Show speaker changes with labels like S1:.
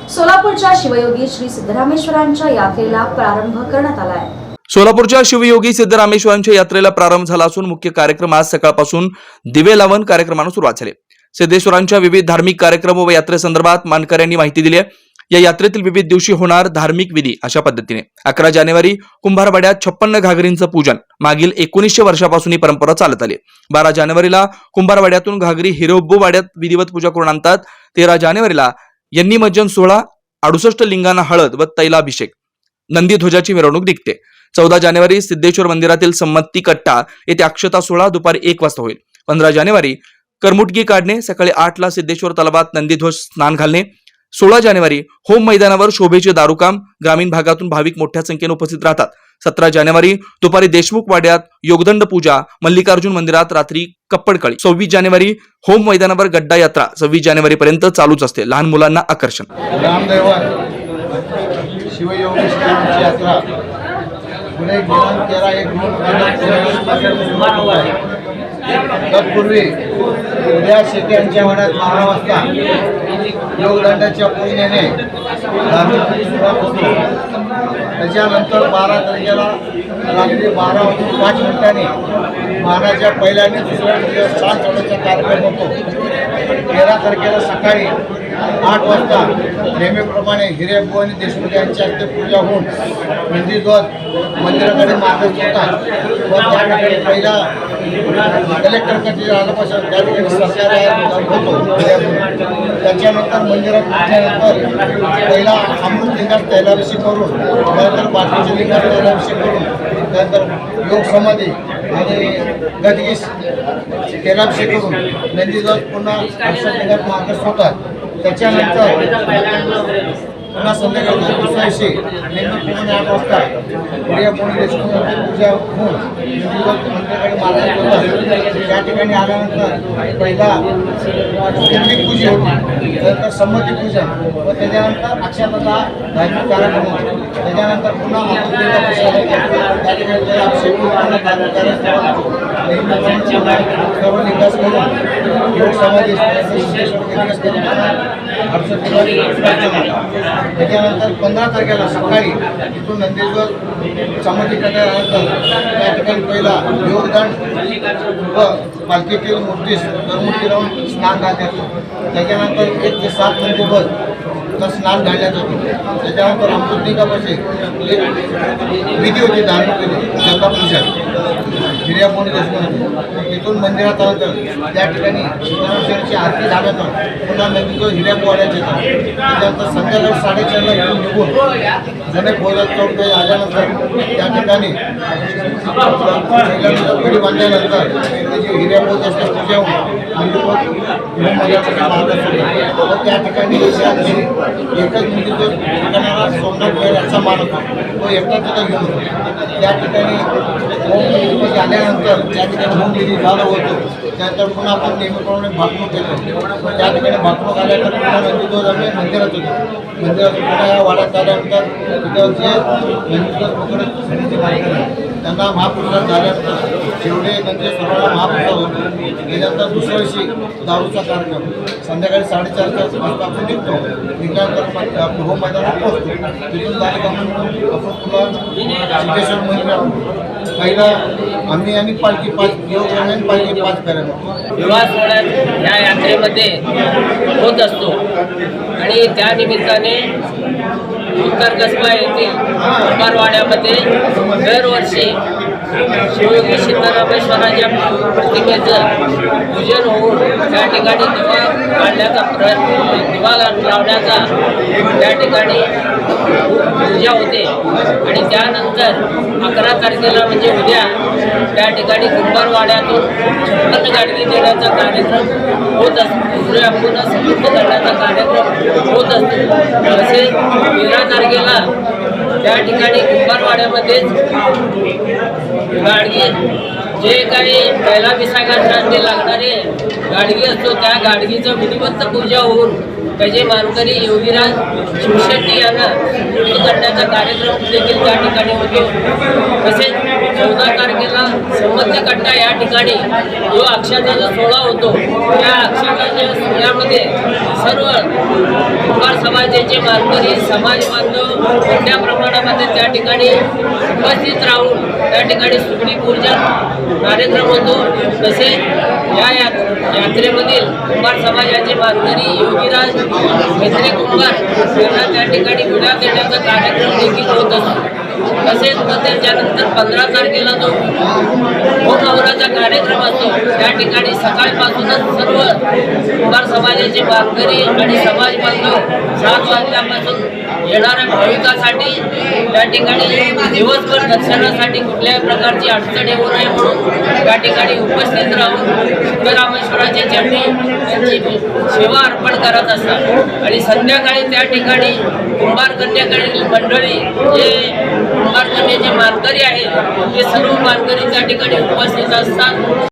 S1: सोलापूरच्या शिवयोगी श्री सिद्धरामेश्वरांच्या यात्रेला प्रारंभ करण्यात आला आहे।
S2: सोलापूरच्या शिवयोगी सिद्धरामेश्वरांच्या यात्रेला प्रारंभ झाला असून मुख्य कार्यक्रम आज सकाळपासून दिवे लावून कार्यक्रमानं सुरुवात झाली। सिद्धेश्वरांच्या विविध धार्मिक कार्यक्रम व यात्रेसंदर्भात मानकऱ्यांनी माहिती दिली आहे। या यात्रेतील विविध दिवशी होणार धार्मिक विधी अशा पद्धतीने 11 जानेवारी कुंभारवाड्यात 56 घागरींचं पूजन मागील 1900 वर्षापासून ही परंपरा चालत आली। 12 जानेवारीला कुंभारवाड्यातून घागरी हिरोब्बोवाड्यात विधिवत पूजा करून आणतात। 13 जानेवारीला यन्नी मज्जन सोहळा, 68 लिंगांना हळद व तैलाभिषेक, नंदी ध्वजाची मिरवणूक निघते। 14 जानेवारी सिद्धेश्वर मंदिरातील संमती कट्टा येथे अक्षता सोहळा दुपारी 1 वाजता होईल। 15 जानेवारी करमुटगी काढणे, सकाळी 8 ला सिद्धेश्वर तलावात नंदीध्वज स्नान घालणे। 16 जानेवारी होम मैदानावर शोभेचे दारुकाम, ग्रामीण भागातून भाविक मोठ्या संख्येने उपस्थित राहतात। 17 जानेवारी दुपारी देशमुख वाड्यात योगदंड पूजा, मल्लिकार्जुन मंदिरात रात्री कप्पडकळी। 26 जानेवारी होम मैदानावर गड्डा यात्रा 26 जानेवारी पर्यंत चालूच असते। लहान मुलांना आकर्षण।
S3: शिवयोगी श्रीरामांची यात्रा पुणे दिनांक 13/1/2024 तत्पूर्वी उद्या शेट्यांच्या वाड्यात 12 वाजता योगदंडाच्या पूजनेने धार्मिक सुरुवात होतो। त्याच्यानंतर 12 तारखेला रात्री 12:05 महाराजा पहिल्या आणि दुसऱ्या दिवस सात चढायचा कार्यक्रम होतो। 13 तारखेला सकाळी 8 वाजता नेहमीप्रमाणे हिरेअब्बू आणि देशमुख यांच्या हस्ते पूजा होऊन नंदीध्वज मंदिराकडे मार्गस्थ होतात व त्या ठिकाणी पहिला कलेक्टर कचेरी आल्यापासून त्या ठिकाणी सत्याग्रह होतो। त्याच्यानंतर मंदिरात पोहोचल्यानंतर पहिला अमृत लिंगात तैलाभिषेक करून, त्यानंतर बाकीच्या लिंगात तैलाभिषेक करून, त्यानंतर योग समाधी आणि गदगीस तैलाभिषेक करून नंदीध्वज पुन्हा 68 लिंगात मार्गस्थ होतात। त्याच्यानंतर पुन्हा संध्याकाळी दुसऱ्या दिवशी नेहमीप्रमाणे 8 वाजता पुढे पूजा होऊन मंदिराकडे मार्गस्थ होतात। त्या ठिकाणी आल्यानंतर पहिला धार्मिक पूजा होती, त्यानंतर संमती पूजा व त्याच्यानंतर अक्षता धार्मिक कार्यक्रम होतो। त्याच्यानंतर पुन्हा त्या ठिकाणी अभिषेक सर्व निकास करून योग समाधी त्याच्यानंतर 15 तारखेला सकाळी इथून नंदीध्वज समाधी करण्यानंतर त्या ठिकाणी पहिला योगदंड व पालखीतील मूर्तीस करमुटकी लावून स्नान घालण्यात येतो। त्याच्यानंतर 1 ते 7 नंदीध्वज स्नान घालण्यात येतो। त्याच्यानंतर अमृतिकापाशी एक विधी होती, धार्मिक विधी गंगा पूजा हिरेअब्बू देशमुख। तिथून मंदिरात आल्यानंतर त्या ठिकाणी सिद्धरामेश्वरांची आरती झाल्यानंतर पुन्हा नंदीध्वज हिरेअब्बू वाड्यात येतात। त्याच्यानंतर संध्याकाळी 4:30 ला इथून निघून जुने भोजन चौक आल्यानंतर त्या ठिकाणी घडी बांधल्यानंतर त्याची हिरेअब्बू असते पूजा होऊन त्या ठिकाणी एकच नंदीध्वज ठिकाणाला सोमनाथ वेळ याचा मान होतो, तो एकटाच तिथं घेऊन होतो। त्या ठिकाणी होम आल्यानंतर त्या ठिकाणी होम विधी झाला होतो। त्यानंतर पुन्हा आपण नेहमीप्रमाणे भाकणूक केलं। त्या ठिकाणी भाकणूक आल्यानंतर पुन्हा नंदीध्वज आम्ही मंदिरात होतो। मंदिरात पुन्हा या वाड्यात आल्यानंतर तिथं जे नंदीध्वज वगैरे सगळीचे मालक आहेत त्यांना महाप्रसाद झाल्यानंतर जेवढे नंतर सर्वांना महाप्रसाद होतो। त्याच्यानंतर दुसऱ्या दिवशी दारूचा कार्यक्रम संध्याकाळी 4:30 वाजता आपण निघतो। निघाल्यानंतर होम मैदानात पोहोचतो। तिथून कार्यक्रम आपण पुन्हा सिद्धेश्वर मंदिरात पहिला आम्ही आणि पालखी 5 योग आणि पालखी 5 करायला
S4: विवाह सोहळ्यात या यात्रेमध्ये होत असतो आणि त्या निमित्ताने उत्तर कसबा येथील कुंभारवाड्यामध्ये दरवर्षी शिवयोगी सिद्धरामेश्वरांच्या प्रतिमेचं पूजन होऊन त्या ठिकाणी दिवा लावण्याचा त्या ठिकाणी पूजा होते आणि त्यानंतर 11 तारखेला म्हणजे उद्या त्या ठिकाणी कुंभारवाड्यातून 56 गाडगी देण्याचा कार्यक्रम होत असतो। हिरेअब्बूंना समृद्ध करण्याचा कार्यक्रम होत असतो। तसेच 13 तारखेला त्या ठिकाणी कुंभारवाड्यामध्येच गाडगी जे काही तैलाभिषेकासाठी लागणारे गाडगी असतो त्या गाडगीचं विधिवत पूजा होऊन त्याचे मानकरी योगीराज शिवशेट्टी यांना करण्याचा कार्यक्रम देखील त्या ठिकाणी होतो। तसेच 14 तारखेला संमती कट्टा या ठिकाणी जो अक्षताचा सोहळा होतो, त्या अक्षताच्या सोहळ्यामध्ये सर्व कुंभार समाजाचे मानकरी समाज बांधव मोठ्या प्रमाणामध्ये त्या ठिकाणी उपस्थित राहून त्या ठिकाणी सुगडी पूजन कार्यक्रम होतो. तसेच या यात्रेमधील कुंभार समाजाचे मानकरी योगीराज मेत्रे कुंभार यांना त्या ठिकाणी विडा देण्याचा कार्यक्रम देखील होत असतो. तसेच त्याच्यानंतर 15 तारखेला जो होमहवनाचा कार्यक्रम असतो, त्या ठिकाणी सकाळपासूनच सर्व कुंभार समाजाचे मानकरी आणि समाज बांधव 7 वाजल्यापासून येणाऱ्या भाविकांसाठी त्या ठिकाणी दिवसभर दर्शनासाठी कुठल्याही प्रकारची अडचण येऊ नये म्हणून त्या ठिकाणी उपस्थित राहून सिद्धरामेश्वराचे चरणी त्यांची सेवा अर्पण करत असतात. आणि संध्याकाळी त्या ठिकाणी कुंभार कन्याकडील मंडळी जे कुंभार कन्याचे मानकरी आहेत ते सर्व मानकरी त्या ठिकाणी उपस्थित असतात.